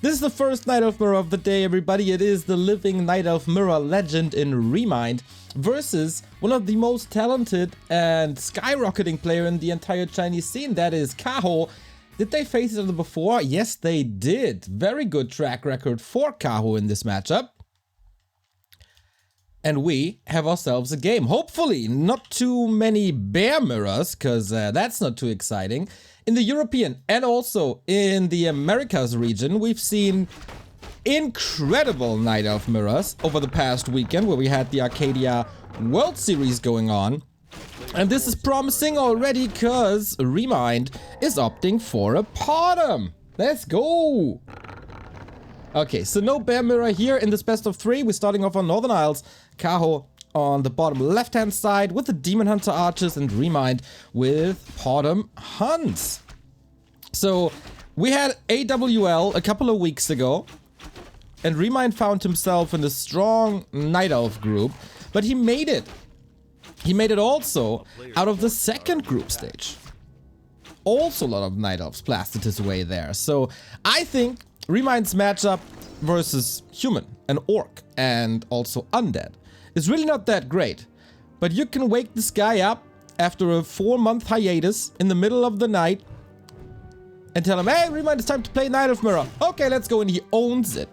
This is the first Night Elf Mirror of the day, everybody. It is the living Night Elf Mirror legend in ReMinD versus one of the most talented and skyrocketing player in the entire Chinese scene, that is Kaho. Did they face each other before? Yes, they did. Very good track record for Kaho in this matchup. And we have ourselves a game. Hopefully, not too many bear mirrors, because that's not too exciting. In the European and also in the Americas region, we've seen incredible Night Elf mirrors over the past weekend, where we had the Arcadia World Series going on. And this is promising already, because ReMinD is opting for a Potom. Let's go! Okay, so no bear mirror here in this best of 3. We're starting off on Northern Isles. Kaho on the bottom left-hand side with the Demon Hunter Archers, and ReMinD with Potom Hunts. So we had AWL a couple of weeks ago, and ReMinD found himself in a strong Night Elf group, but he made it. He made it also out of the second group stage. Also a lot of Night Elves blasted his way there. So I think ReMinD's matchup versus human and orc and also undead is really not that great. But you can wake this guy up after a 4-month hiatus in the middle of the night and tell him, hey, ReMinD, it's time to play Night Elf Mirror. Okay, let's go, and he owns it.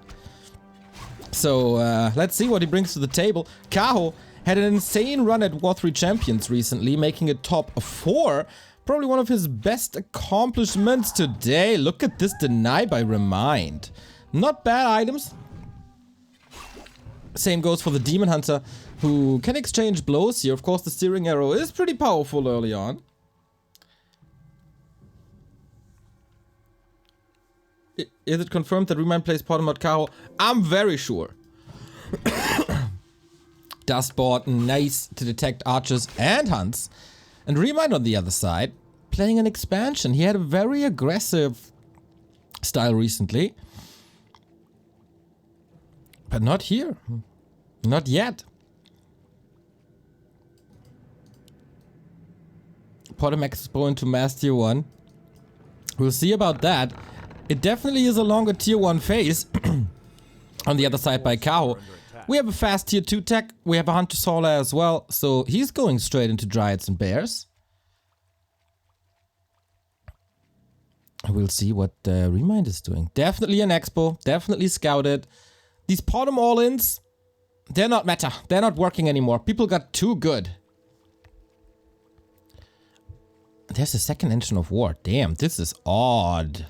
So let's see what he brings to the table. Kaho had an insane run at War 3 Champions recently, making it top 4. Probably one of his best accomplishments today. Look at this deny by ReMinD. Not bad items. Same goes for the Demon Hunter, who can exchange blows here. Of course, the steering arrow is pretty powerful early on. Is it confirmed that ReMinD plays Potom at Kaho? I'm very sure. Dustboard, nice to detect archers and hunts. And ReMinD on the other side, playing an expansion. He had a very aggressive style recently. But not here. Not yet. Potom Expo into Mass Tier 1. We'll see about that. It definitely is a longer Tier 1 phase. On the other side by Kaho. We have a fast Tier 2 tech. We have a Hunter Solar as well. So he's going straight into Dryads and Bears. We'll see what ReMinD is doing. Definitely an expo. Definitely scouted. These Potom all-ins, they're not meta. They're not working anymore. People got too good. There's a second engine of war. Damn, this is odd.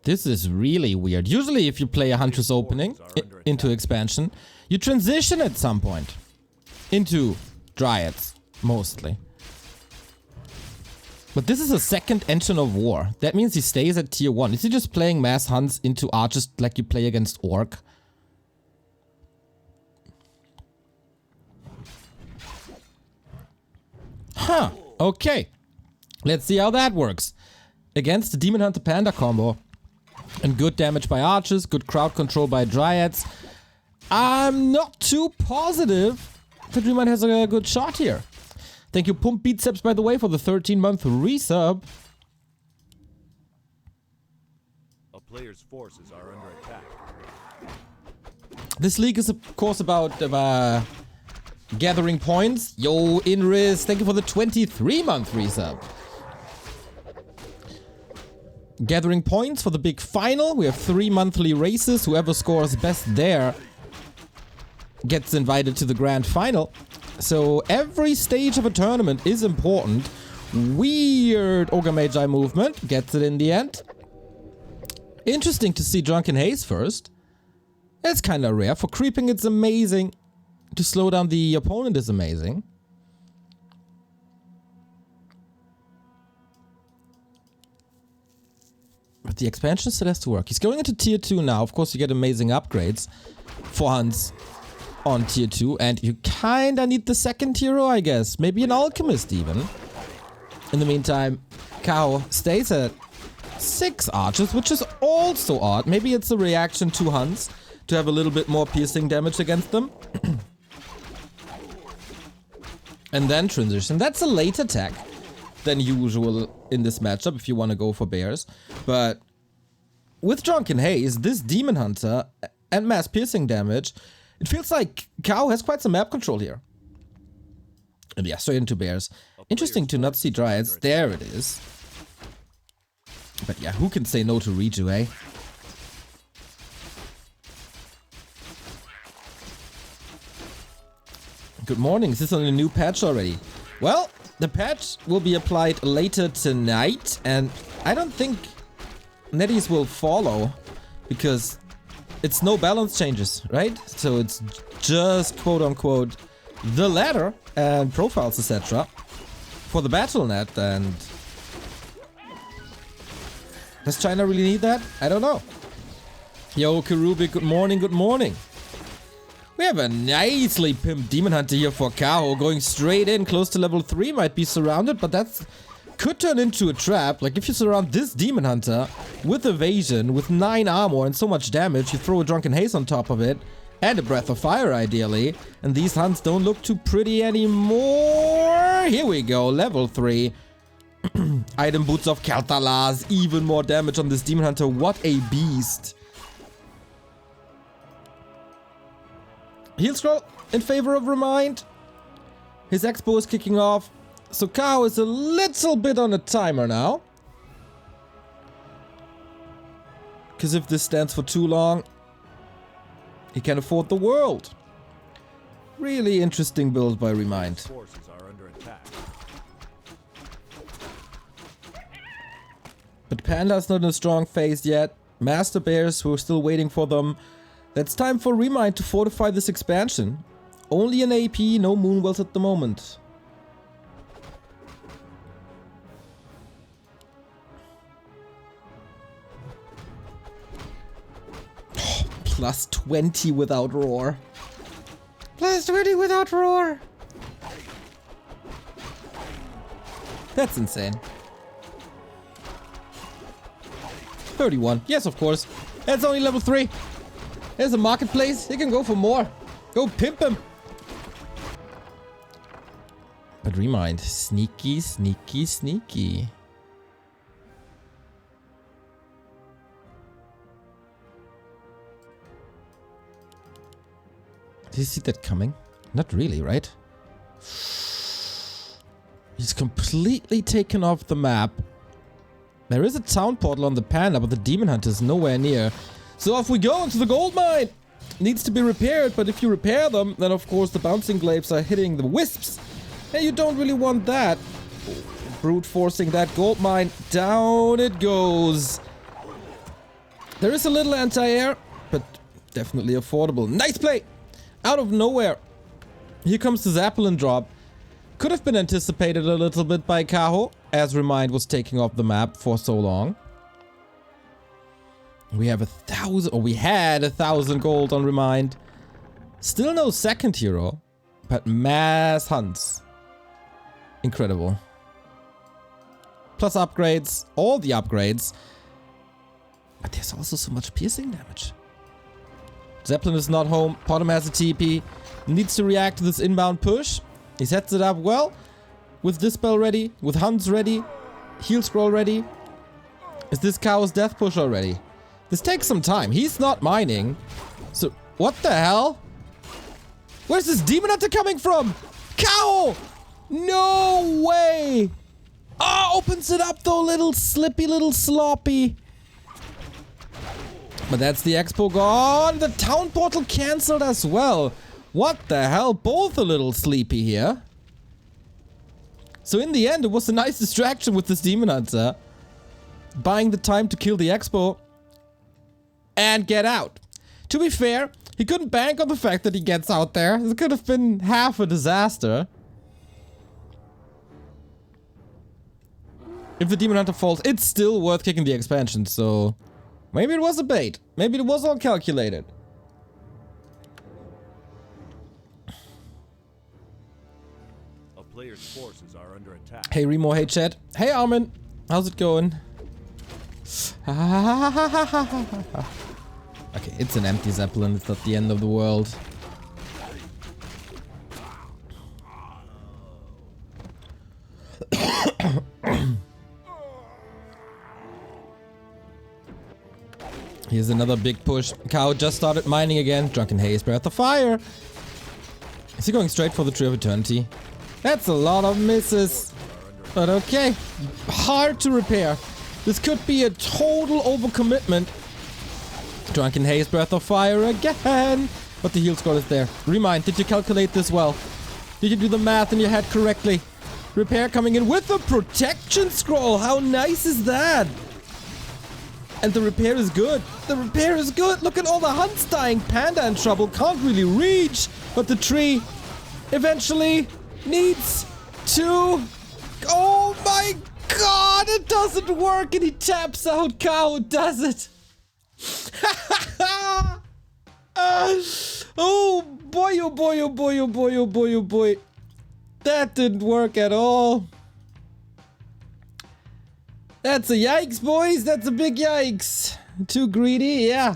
This is really weird. Usually if you play a Huntress opening into expansion, you transition at some point into Dryads, mostly. But this is a second engine of war. That means he stays at Tier 1. Is he just playing mass hunts into archers like you play against orc? Huh. Okay. Let's see how that works. Against the Demon Hunter Panda combo. And good damage by archers, good crowd control by Dryads. I'm not too positive that ReMinD has a good shot here. Thank you, Pump Biceps, by the way, for the 13-month resub. A player's forces are under attack. This league is, of course, about gathering points. Yo, Inris, thank you for the 23-month resub. Gathering points for the big final. We have 3 monthly races. Whoever scores best there gets invited to the grand final. So every stage of a tournament is important. Weird Ogre Magi movement. Gets it in the end. Interesting to see Drunken Haze first. It's kind of rare. For creeping, it's amazing. To slow down the opponent is amazing. But the expansion still has to work. He's going into Tier 2 now. Of course, you get amazing upgrades for hunts on Tier 2. And you kinda need the second hero, I guess. Maybe an Alchemist even. In the meantime, Kaho stays at 6 archers, which is also odd. Maybe it's a reaction to hunts to have a little bit more piercing damage against them. And then transition. That's a late attack than usual in this matchup if you want to go for bears. But with Drunken Haze, this Demon Hunter, and mass piercing damage, it feels like Kaho has quite some map control here. And yeah, straight into bears. Interesting to not see Dryads. There it is. But yeah, who can say no to Reju, eh? Good morning, is this on a new patch already? Well, the patch will be applied later tonight, and I don't think netties will follow, because it's no balance changes, right? So it's just quote-unquote the ladder and profiles, etc. for the Battle.net, and does China really need that? I don't know. Yo, Kerubi, good morning, good morning. We have a nicely pimped Demon Hunter here for Kaho, going straight in, close to level 3, might be surrounded, but that's could turn into a trap. Like, if you surround this Demon Hunter with evasion, with 9 armor and so much damage, you throw a Drunken Haze on top of it, and a Breath of Fire, ideally, and these hunts don't look too pretty anymore. Here we go, level 3. Item Boots of Kel'Thalas, even more damage on this Demon Hunter. What a beast. Heal scroll in favor of ReMinD. His expo is kicking off. So Kaho is a little bit on a timer now. Because if this stands for too long, he can afford the world. Really interesting build by ReMinD. Forces are under attack. But Panda's not in a strong phase yet. Master Bears, we're still waiting for them. That's time for ReMinD to fortify this expansion. Only an AP, no Moonwells at the moment. Plus 20 without roar. Plus 20 without roar. That's insane. 31. Yes, of course. That's only level 3. There's a marketplace. He can go for more. Go pimp him. But ReMinD. Sneaky, sneaky, sneaky. Did you see that coming? Not really, right? He's completely taken off the map. There is a town portal on the Panda, but the Demon Hunter is nowhere near. So off we go into the gold mine! Needs to be repaired, but if you repair them, then of course the bouncing glaives are hitting the wisps. And you don't really want that. Brute forcing that gold mine. Down it goes. There is a little anti-air, but definitely affordable. Nice play! Out of nowhere. Here comes the Zeppelin drop. Could have been anticipated a little bit by Kaho, as ReMinD was taking off the map for so long. We have 1,000, or we had 1,000 gold on ReMinD. Still no second hero, but mass hunts. Incredible. Plus upgrades, all the upgrades. But there's also so much piercing damage. Zeppelin is not home. Potom has a TP. Needs to react to this inbound push. He sets it up well. With Dispel ready. With Hunts ready. Heal Scroll ready. Is this Kaho's death push already? This takes some time. He's not mining. So, what the hell? Where's this Demon Hunter coming from? Kaho! No way! Oh, opens it up though. Little slippy, little sloppy. But that's the expo gone. The town portal cancelled as well. What the hell? Both a little sleepy here. So in the end, it was a nice distraction with this Demon Hunter. Buying the time to kill the expo. And get out. To be fair, he couldn't bank on the fact that he gets out there. It could have been half a disaster. If the Demon Hunter falls, it's still worth kicking the expansion, so... Maybe it was a bait. Maybe it was all calculated. A player's forces are under attack. Hey Remo, hey chat. Hey Armin, how's it going? Okay, it's an empty Zeppelin. It's not the end of the world. Here's another big push. Kaho just started mining again. Drunken Haze, Breath of Fire. Is he going straight for the Tree of Eternity? That's a lot of misses. But okay. Hard to repair. This could be a total overcommitment. Drunken Haze, Breath of Fire again. But the heal score is there. ReMinD, did you calculate this well? Did you do the math in your head correctly? Repair coming in with a protection scroll. How nice is that? And the repair is good. The repair is good. Look at all the hunts dying. Panda in trouble. Can't really reach. But the tree eventually needs to... Oh my god! It doesn't work and he taps out. Kaho does it. Oh boy, oh boy, oh boy, oh boy, oh boy, oh boy. That didn't work at all. That's a yikes, boys. That's a big yikes. Too greedy, yeah.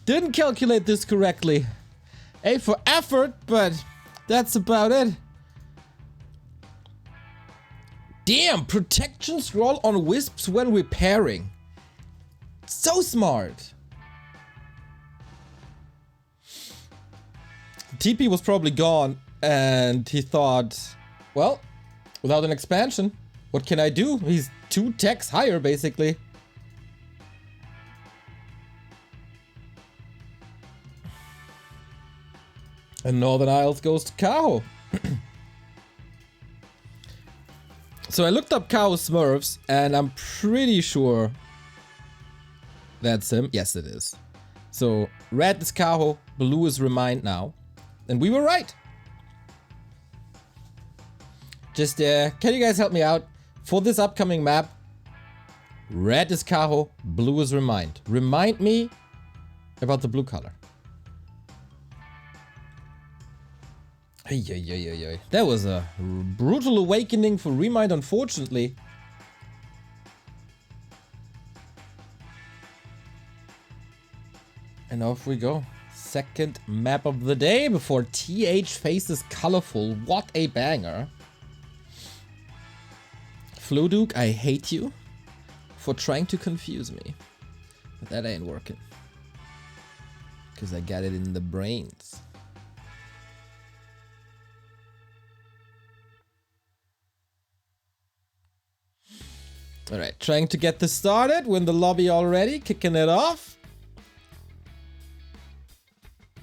Didn't calculate this correctly. A for effort, but that's about it. Damn, protection scroll on wisps when repairing. So smart. TP was probably gone and he thought, well, without an expansion, what can I do? He's 2 techs higher, basically. And Northern Isles goes to Kaho. So I looked up Kaho Smurfs, and I'm pretty sure that's him. Yes, it is. So red is Kaho, blue is ReMinD now. And we were right. Just, can you guys help me out? For this upcoming map, red is Kaho, blue is ReMinD. Remind me about the blue color. That was a brutal awakening for ReMinD, unfortunately. And off we go. Second map of the day before TH faces Colorful. What a banger. Floduke, I hate you for trying to confuse me. But that ain't working. Because I got it in the brains. Alright, trying to get this started. Win the lobby already. Kicking it off.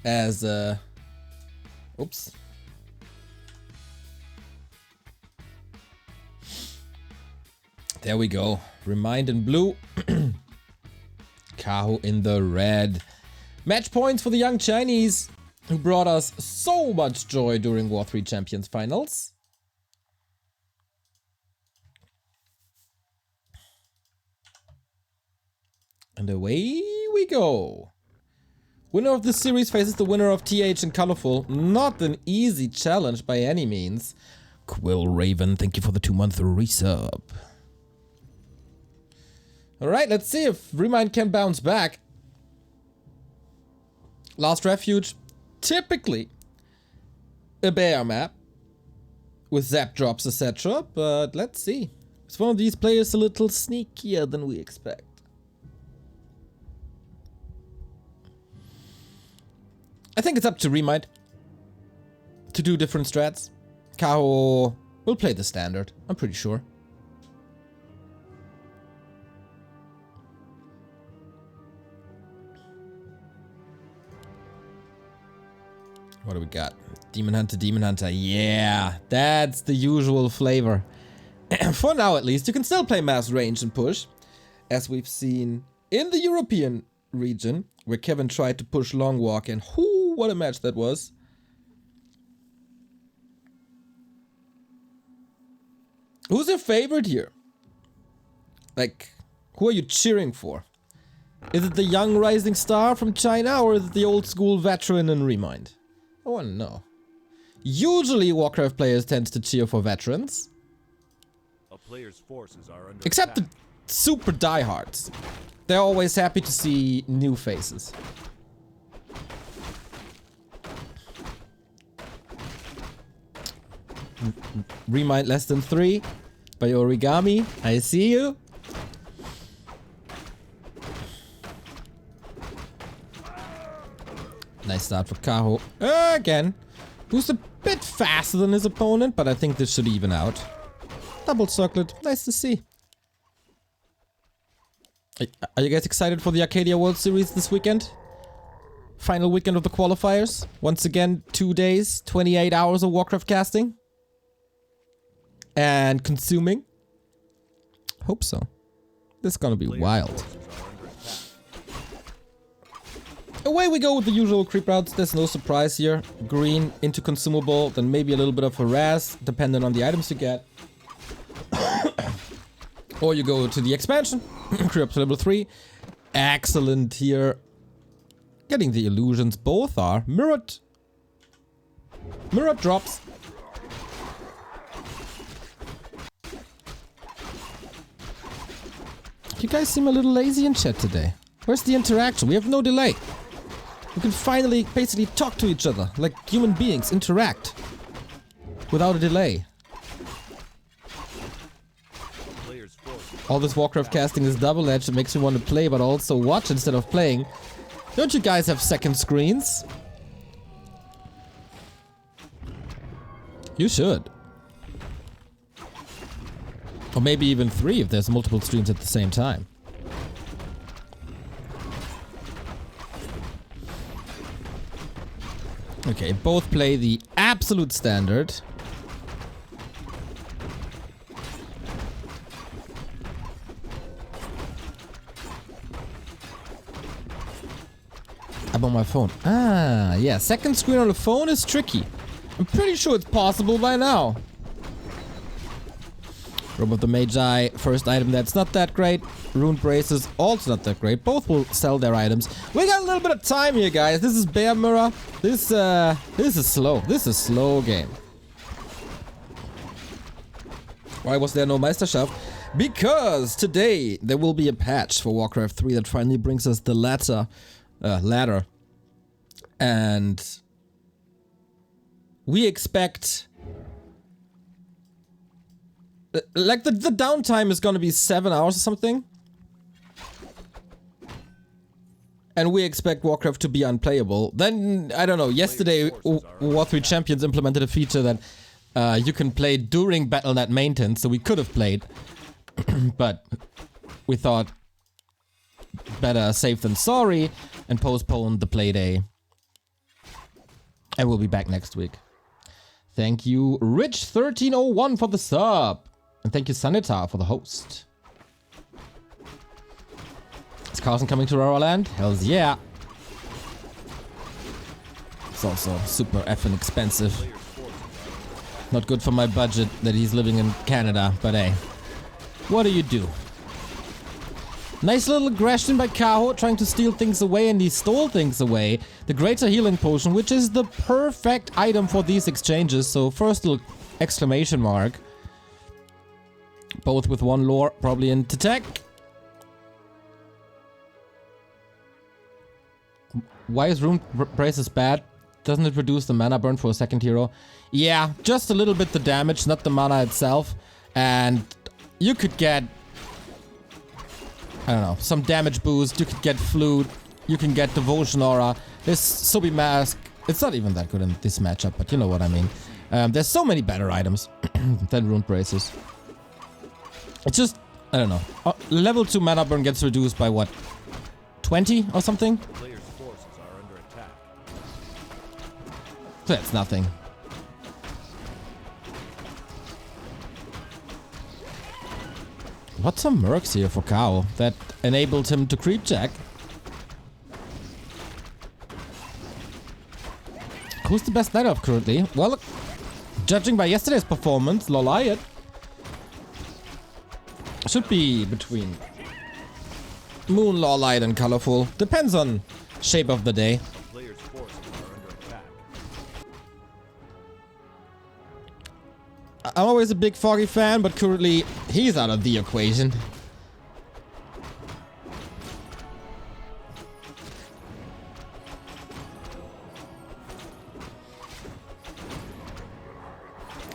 As, oops. There we go. ReMinD in blue. Kaho in the red. Match points for the young Chinese who brought us so much joy during War 3 Champions Finals. And away we go. Winner of this series faces the winner of TH and Colorful. Not an easy challenge by any means. Quill Raven, thank you for the 2-month resub. Alright, let's see if ReMinD can bounce back. Last Refuge, typically a bear map with zap drops, etc. But let's see. Is one of these players a little sneakier than we expect? I think it's up to ReMinD to do different strats. Kaho will play the standard, I'm pretty sure. What do we got? Demon Hunter, Demon Hunter. Yeah, that's the usual flavor. For now, at least, you can still play mass range and push, as we've seen in the European region, where Kevin tried to push long walk, and whoo, what a match that was. Who's your favorite here? Like, who are you cheering for? Is it the young rising star from China, or is it the old school veteran in ReMinD? I want to know. Usually Warcraft players tend to cheer for veterans. A player's forces are under Except the attack. super diehards. They're always happy to see new faces. ReMinD less than 3 by Origami. I see you. Nice start for Kaho. Again. Who's a bit faster than his opponent, but I think this should even out. Double circlet. Nice to see. Are you guys excited for the Arcadia World Series this weekend? Final weekend of the qualifiers. Once again, 2 days, 28 hours of Warcraft casting. And consuming. Hope so. This is gonna be wild. Away we go with the usual creep routes. There's no surprise here. Green into consumable, then maybe a little bit of harass, depending on the items you get. Or you go to the expansion. Creep up to level 3. Excellent here. Getting the illusions. Both are mirrored. Mirrored drops. You guys seem a little lazy in chat today. Where's the interaction? We have no delay. We can finally basically talk to each other like human beings, interact without a delay. All this Warcraft casting is double-edged. It makes me want to play but also watch instead of playing. Don't you guys have second screens? You should. Or maybe even 3 if there's multiple streams at the same time. Okay, both play the absolute standard. I'm on my phone. Ah, yeah, second screen on the phone is tricky. I'm pretty sure it's possible by now. Robe of the Magi, first item that's not that great. Rune Braces, also not that great. Both will sell their items. We got a little bit of time here, guys. This is Bear Mirror. This is slow. This is a slow game. Why was there no Meisterschaft? Because today there will be a patch for Warcraft 3 that finally brings us the ladder. And we expect... Like the downtime is gonna be 7 hours or something. And we expect Warcraft to be unplayable. Then, I don't know, yesterday War3 Champions implemented a feature that you can play during Battle.net maintenance, so we could have played. But we thought better safe than sorry and postponed the play day. And we'll be back next week. Thank you, Rich1301 for the sub. And thank you, Sanitar, for the host. Is Carson coming to our land? Hells yeah. It's also super effing expensive. Not good for my budget that he's living in Canada, but hey. What do you do? Nice little aggression by Kaho, trying to steal things away, and he stole things away. The Greater Healing Potion, which is the perfect item for these exchanges. So first little exclamation mark. Both with 1 lore, probably into tech. Why is Rune Braces bad? Doesn't it reduce the mana burn for a second hero? Yeah, just a little bit the damage, not the mana itself. And you could get... I don't know, some damage boost, you could get Flute, you can get Devotion Aura. This Subi Mask, it's not even that good in this matchup, but you know what I mean. There's so many better items than Rune Braces. It's just, I don't know. Level 2 mana burn gets reduced by what? 20 or something? Players' forces are under attack. That's nothing. Lots of mercs here for Kaho that enabled him to creep check. Who's the best knight elf currently? Well, judging by yesterday's performance, Loliot should be between Moon, Lawlight, and Colorful. Depends on shape of the day. Players' forces are under attack. I'm always a big Foggy fan, but currently he's out of the equation.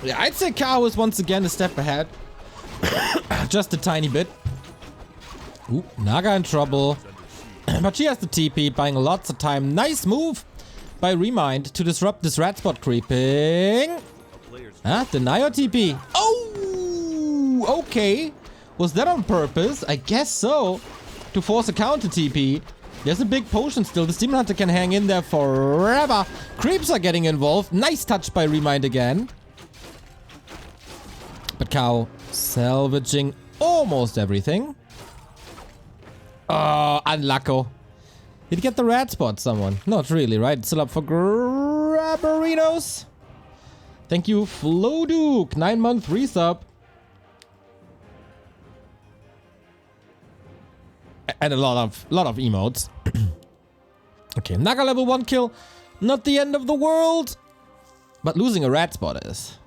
Yeah, I'd say Kaho is once again a step ahead. Just a tiny bit. Ooh, Naga in trouble. But she has the TP, buying lots of time. Nice move by ReMinD to disrupt this rat spot creeping. Deny your TP. Oh, okay. Was that on purpose? I guess so. To force a counter TP. There's a big potion still. The Demon Hunter can hang in there forever. Creeps are getting involved. Nice touch by ReMinD again. But Kaho salvaging almost everything. Oh, unlucky. Did you get the rat spot, someone? Not really, right? It's still up for Grabberinos. Thank you, Floduke. 9-month resub. And a lot of emotes. Okay, Naga level 1 kill. Not the end of the world. But losing a rat spot is.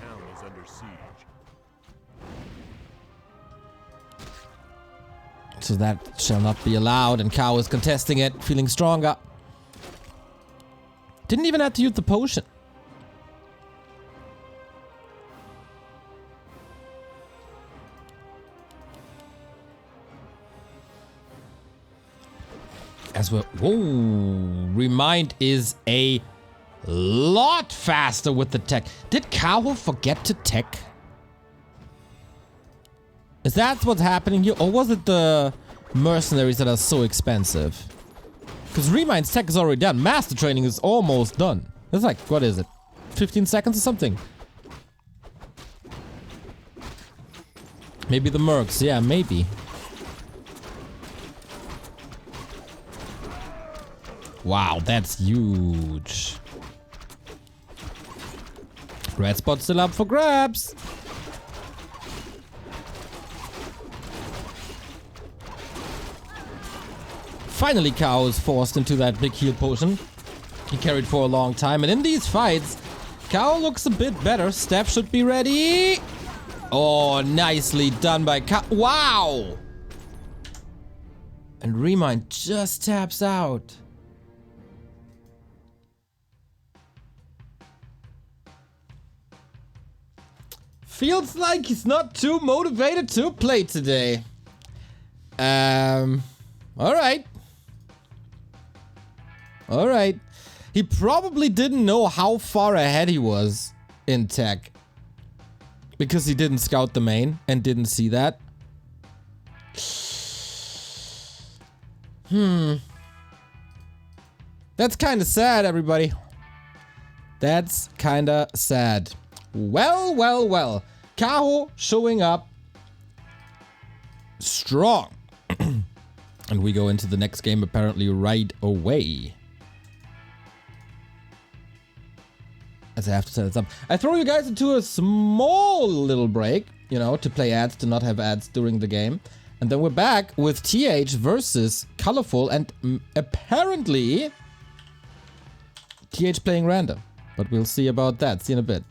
Town is under siege. So that shall not be allowed, and Kaho is contesting it, feeling stronger. Didn't even have to use the potion. As we're... Whoa! ReMinD is a lot faster with the tech. Did Kaho forget to tech? Is that what's happening here? Or was it the mercenaries that are so expensive? Because ReMinD's tech is already done. Master training is almost done. It's like, what is it? 15 seconds or something? Maybe the mercs. Yeah, maybe. Wow, that's huge. Red spot still up for grabs. Finally, Kaho is forced into that big heal potion. He carried for a long time, and in these fights, Kaho looks a bit better. Steph should be ready. Oh, nicely done by Kaho. Wow! And ReMinD just taps out. Feels like he's not too motivated to play today. Alright. Alright. He probably didn't know how far ahead he was in tech. Because he didn't scout the main and didn't see that. That's kinda sad, everybody. That's kinda sad. Well, well, well. Kaho showing up strong. And we go into the next game apparently right away. As I have to set this up. I throw you guys into a small little break, you know, to play ads, to not have ads during the game. And then we're back with TH versus Colorful, and apparently TH playing random. But we'll see about that. See in a bit.